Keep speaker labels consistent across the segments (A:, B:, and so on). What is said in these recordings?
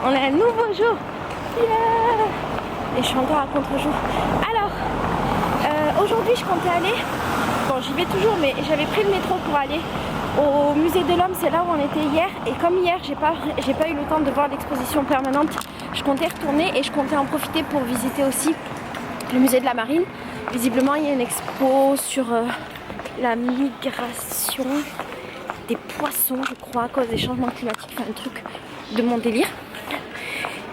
A: On a un nouveau jour. Yeah. Et je suis encore à contre-jour. Alors, aujourd'hui je comptais aller, bon j'y vais toujours, mais j'avais pris le métro pour aller au musée de l'Homme, c'est là où on était hier. Et comme hier j'ai pas eu le temps de voir l'exposition permanente, je comptais retourner et je comptais en profiter pour visiter aussi le musée de la Marine. Visiblement il y a une expo sur la migration des poissons, je crois, à cause des changements climatiques, enfin un truc de mon délire.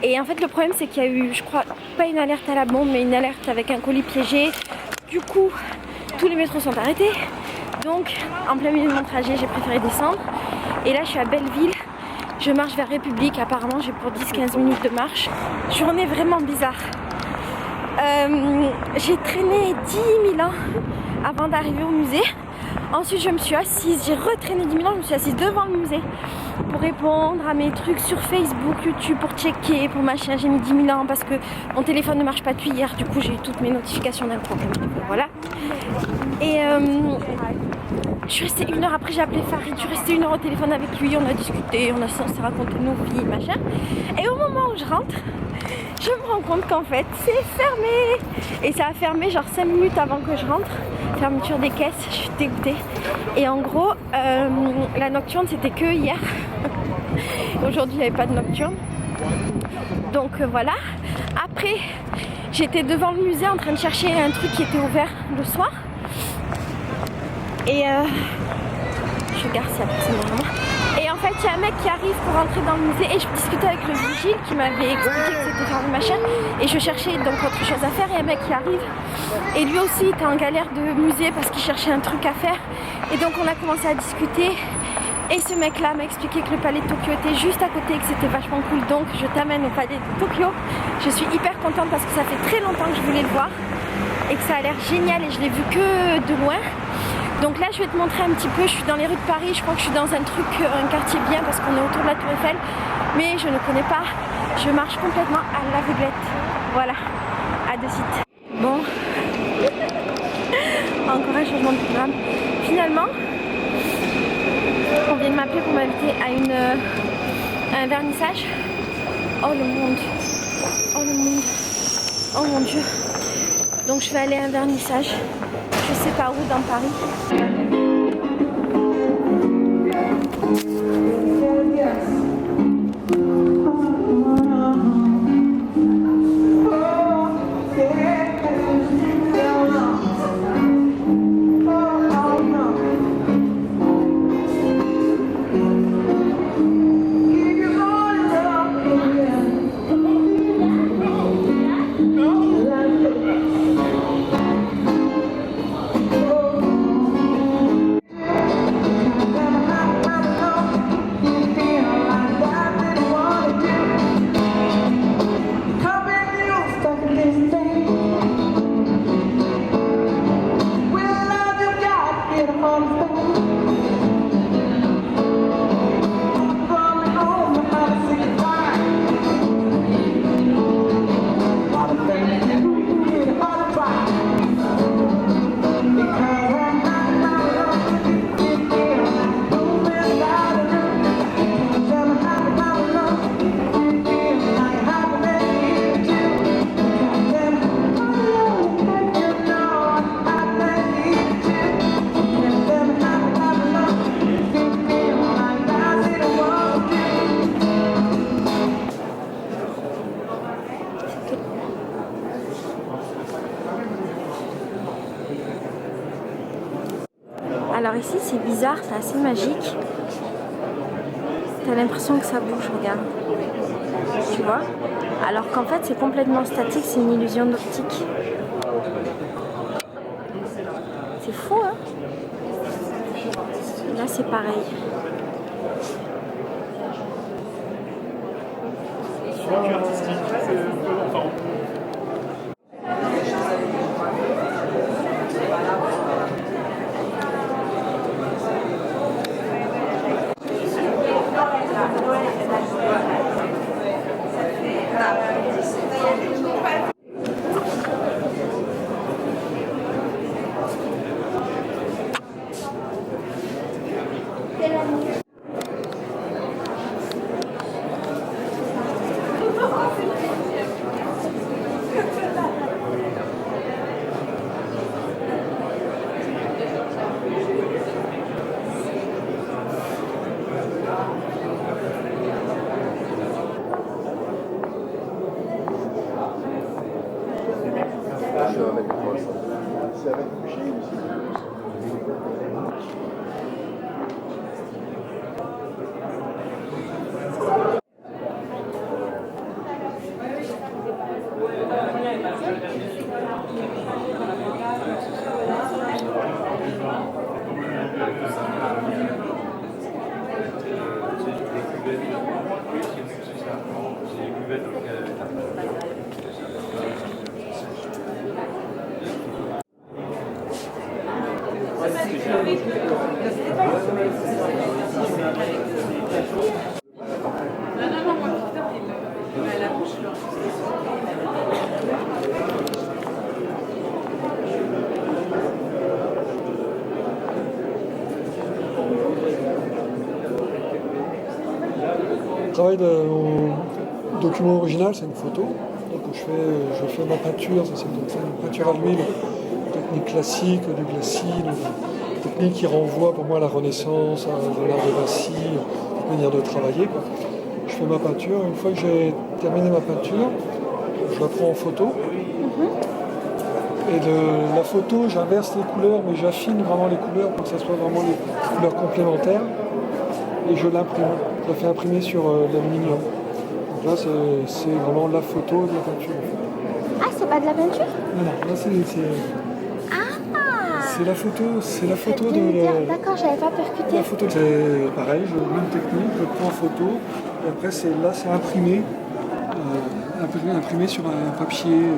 A: Et en fait le problème c'est qu'il y a eu, je crois, pas une alerte à la bombe, mais une alerte avec un colis piégé. Du coup, tous les métros sont arrêtés. Donc, en plein milieu de mon trajet, j'ai préféré descendre. Et là, je suis à Belleville. Je marche vers République. Apparemment, j'ai pour 10-15 minutes de marche. Journée vraiment bizarre. J'ai traîné 10 000 ans avant d'arriver au musée. Ensuite, je me suis assise. J'ai retraîné 10 000 ans. Je me suis assise devant le musée pour répondre à mes trucs sur Facebook, YouTube, pour checker, pour machin. J'ai mis 10 000 ans parce que mon téléphone ne marche pas depuis hier. Du coup, j'ai eu toutes mes notifications d'un coup. Voilà. Et je suis restée 1 heure après, j'ai appelé Farid. Je suis restée 1 heure au téléphone avec lui. On a discuté, on s'est raconté nos vies, machin. Et au moment où je rentre, je me rends compte qu'en fait, c'est fermé. Et ça a fermé genre 5 minutes avant que je rentre. Fermeture des caisses, je suis dégoûtée. Et en gros, la nocturne c'était que hier. Aujourd'hui il n'y avait pas de nocturne. Donc voilà. Après, j'étais devant le musée en train de chercher un truc qui était ouvert le soir. Et je regarde si y a personne derrière moi. Et en fait, il y a un mec qui arrive pour rentrer dans le musée et je discutais avec le vigile qui m'avait expliqué que c'était fermé machin. Et je cherchais donc autre chose à faire et un mec qui arrive. Et lui aussi était en galère de musée parce qu'il cherchait un truc à faire. Et donc on a commencé à discuter. Et ce mec-là m'a expliqué que le palais de Tokyo était juste à côté et que c'était vachement cool. Donc je t'amène au palais de Tokyo. Je suis hyper contente parce que ça fait très longtemps que je voulais le voir. Et que ça a l'air génial et je l'ai vu que de loin. Donc là je vais te montrer un petit peu, je suis dans les rues de Paris, je crois que je suis dans un truc, un quartier bien parce qu'on est autour de la Tour Eiffel. Mais je ne connais pas, je marche complètement à l'aveuglette. Voilà, à de suite. Bon, encore un changement de programme. Finalement, on vient de m'appeler pour m'inviter à un vernissage. Oh le monde, oh le monde, oh mon Dieu. Donc je vais aller à un vernissage, je sais pas où dans Paris. Alors ici c'est bizarre, c'est assez magique. T'as l'impression que ça bouge, regarde. Tu vois? Alors qu'en fait c'est complètement statique, c'est une illusion d'optique. C'est fou hein? Et là c'est pareil.
B: travail au document original, c'est une photo. Donc je fais ma peinture, ça c'est une peinture à l'huile, technique classique, du glacis, une technique qui renvoie pour moi à la Renaissance, à l'art de Vinci, manière de travailler, quoi. Je fais ma peinture, une fois que j'ai terminé ma peinture, je la prends en photo. Et de la photo, j'inverse les couleurs, mais j'affine vraiment les couleurs pour que ça soit vraiment les couleurs complémentaires. Et je l'imprime. Je la fais imprimer sur l'aluminium. Donc là, c'est vraiment la photo de la peinture.
A: Ah, c'est pas de la peinture?
B: Non, non, là c'est la photo de.
A: D'accord, j'avais pas percuté.
B: La photo, c'est pareil, même technique, je prends en photo, et après c'est imprimé, imprimé sur un papier.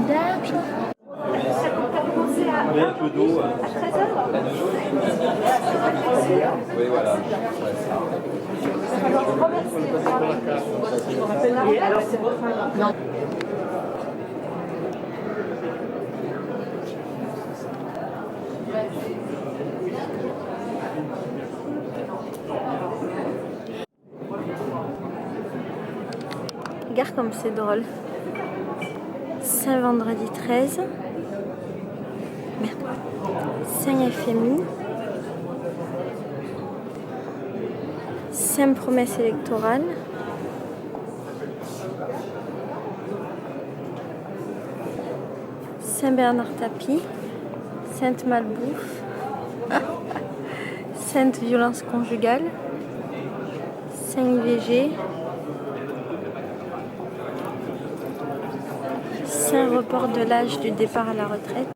A: D'accord.
C: Avec un peu d'eau.
A: À 13h.
C: Oui, voilà.
A: Et alors, c'est votre non. Regarde comme c'est drôle. Saint-Vendredi 13. Merde. Saint-FMI. Saint-Promesse électorale. Saint-Bernard-Tapie. Sainte-Malbouffe. Sainte-Violence conjugale. Saint-IVG. Saint-Report de l'âge du départ à la retraite.